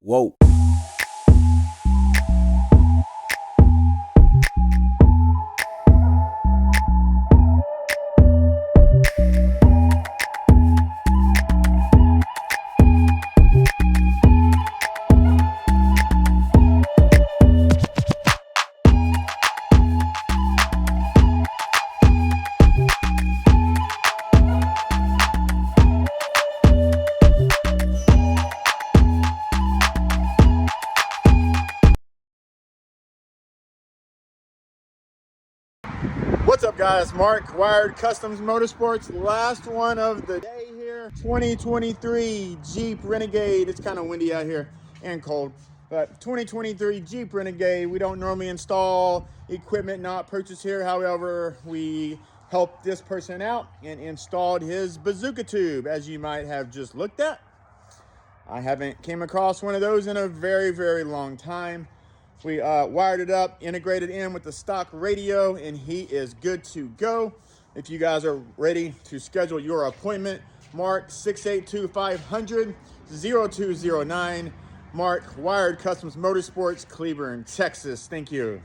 Whoa. What's up, guys? Mark, Wired Kustoms Motorsports. Last one of the day here. 2023 Jeep Renegade. It's kind of windy out here and cold, but 2023 Jeep Renegade. We don't normally install equipment not purchased here. However, we helped this person out and installed his Bazooka tube, as you might have just looked at. I haven't came across one of those in a very, very long time. We wired it up, integrated in with the stock radio, and he is good to go. If you guys are ready to schedule your appointment, Mark 682-500-0209. Mark, Wired Kustoms Motorsports, Cleburne, Texas. Thank you.